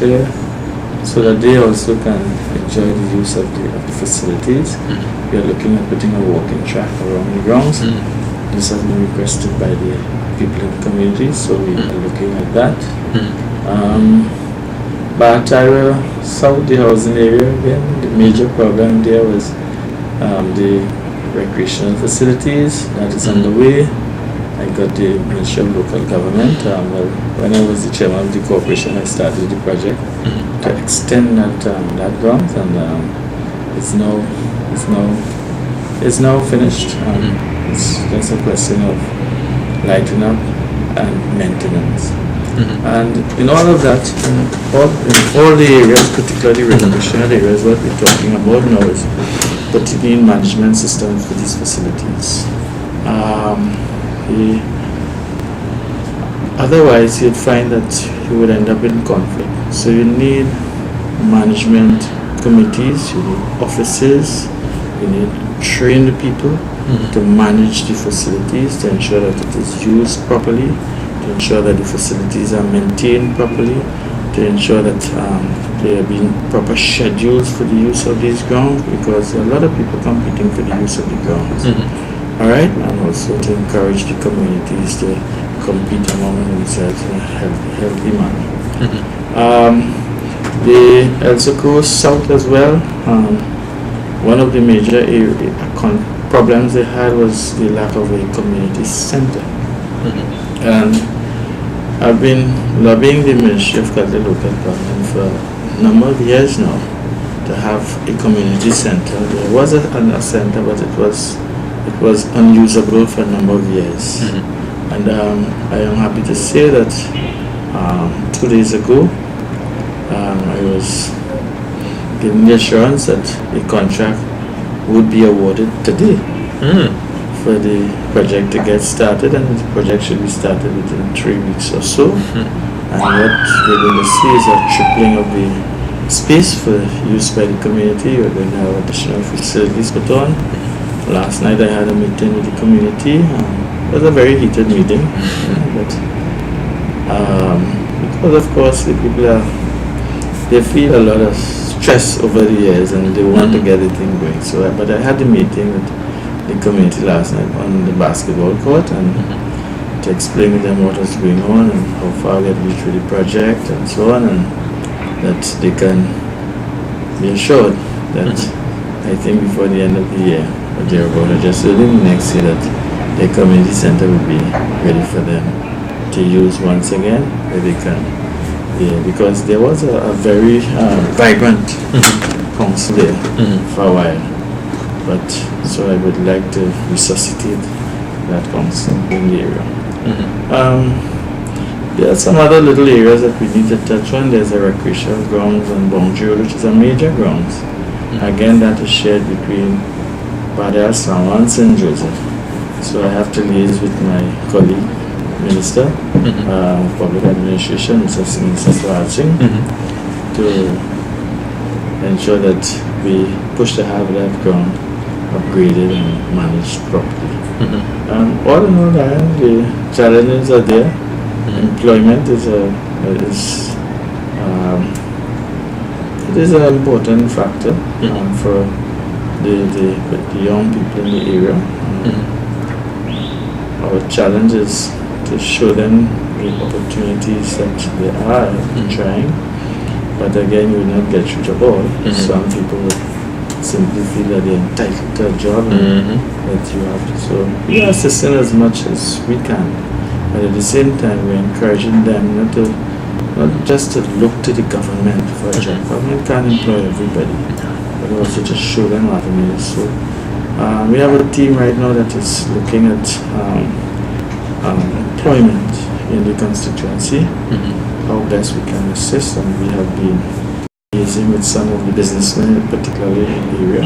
clear, so that they also can enjoy the use of the facilities. We are looking at putting a walking track around the grounds. This has been requested by the people in the community, so we are looking at that. Bartira South, the housing area, again, the major problem there was the recreational facilities. That is underway. I got the Ministry of Local Government. When I was the chairman of the corporation, I started the project to extend that grounds, and it's now finished. It's just a question of lighting up and maintenance. And in all of that, in all the areas, particularly recreational areas, what we're talking about now is putting in management systems for these facilities. Otherwise, you'd find that you would end up in conflict. So you need management committees, you need offices, you need trained people to manage the facilities, to ensure that it is used properly, to ensure that the facilities are maintained properly, to ensure that there are being proper schedules for the use of these grounds, because there are a lot of people competing for the use of the grounds. All right, and also to encourage the communities to compete among themselves in a healthy manner. The Elsa Cruz South as well, one of the major problems they had was the lack of a community center. And I've been lobbying the Ministry of Local Government for a number of years now to have a community center. There was a center, but it was unusable for a number of years. And I am happy to say that 2 days ago I was given the assurance that the contract would be awarded today for the project to get started, and the project should be started within 3 weeks or so. And what we're going to see is a tripling of the space for use by the community. We're going to have additional facilities put on. Last night I had a meeting with the community. It was a very heated meeting, but because of course the people they feel a lot of stress over the years and they want to get the thing going. So, but I had a meeting with the community last night on the basketball court, and to explain to them what was going on and how far we had reached with the project and so on, and that they can be assured that I think before the end of the year, or thereabout, or just within the next year, that the community center will be ready for them to use once again, where they can. Because there was a very vibrant council there for a while, but so I would like to resuscitate that council in the area. There are some other little areas that we need to touch on. There's a recreational grounds on Boundary Road, which is a major grounds. Again, that is shared between Badar, Sawan, and St. Joseph. So I have to liaise with my colleague, Minister of Public Administration, Mr. Swat Singh, to ensure that we push to have that ground upgraded and managed properly. All in all, the challenges are there. Employment is an important factor for the young people in the area. Our challenge is to show them the opportunities that they are trying, but again, you will not get through to all. Some people would simply feel that they're entitled to a job and that you have to. So we are assisting as much as we can, but at the same time, we're encouraging them not just to look to the government for a job. Government can't employ everybody, but also to show them avenues. So we have a team right now that is looking at employment in the constituency, how best we can assist, and we have been liaising with some of the businessmen, particularly in the area,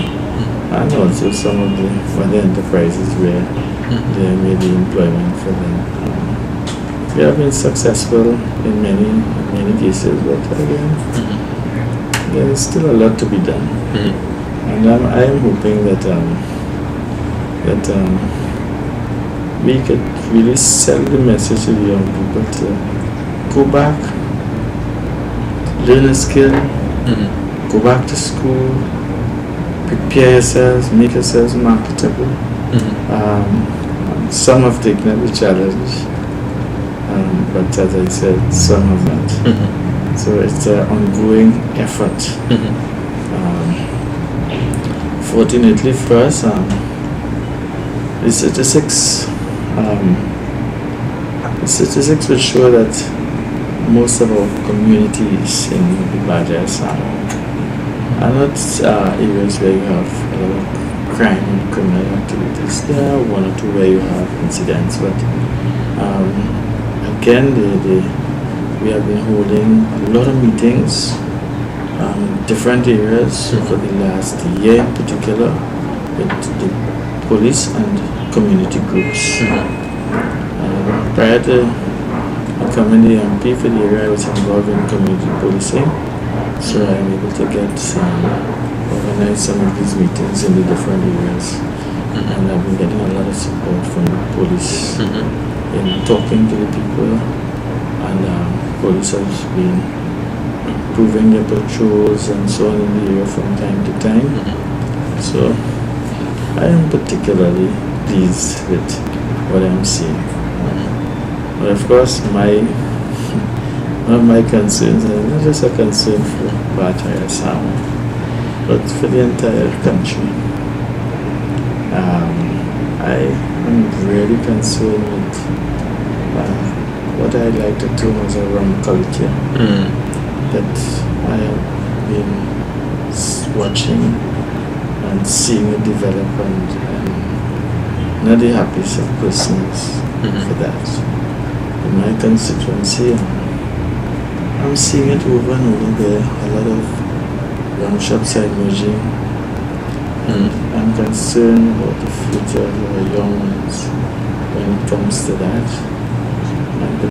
and also some of the other enterprises where there may be employment for them. We have been successful in many cases, but again, there is still a lot to be done. And I am hoping that we could really sell the message to the young people to go back, learn a skill, go back to school, prepare yourselves, make yourselves marketable. Some have taken up the challenge, but as I said, some have not. So it's an ongoing effort. Fortunately for us, the statistics will show that most of our communities in Bangladesh are not areas where you have a lot of crime and criminal activities. There are one or two where you have incidents, but again, we have been holding a lot of meetings, different areas for the last year in particular, with the police and community groups. Prior to becoming the MP for the area, I was involved in community policing, so I'm able to organize some of these meetings in the different areas, and I've been getting a lot of support from the police in talking to the people, and police has been improving their patrols and so on in the area from time to time. So I am particularly pleased with what I'm seeing. But of course, one of my concerns is not just a concern for Bataya Sam, but for the entire country. I am really concerned with what I like to term as a rum culture that I have been watching and seeing it develop, and not the happiest of persons for that. In my constituency, I'm seeing it over and over there. A lot of young shops are emerging. I'm concerned about the future of our young ones when it comes to that.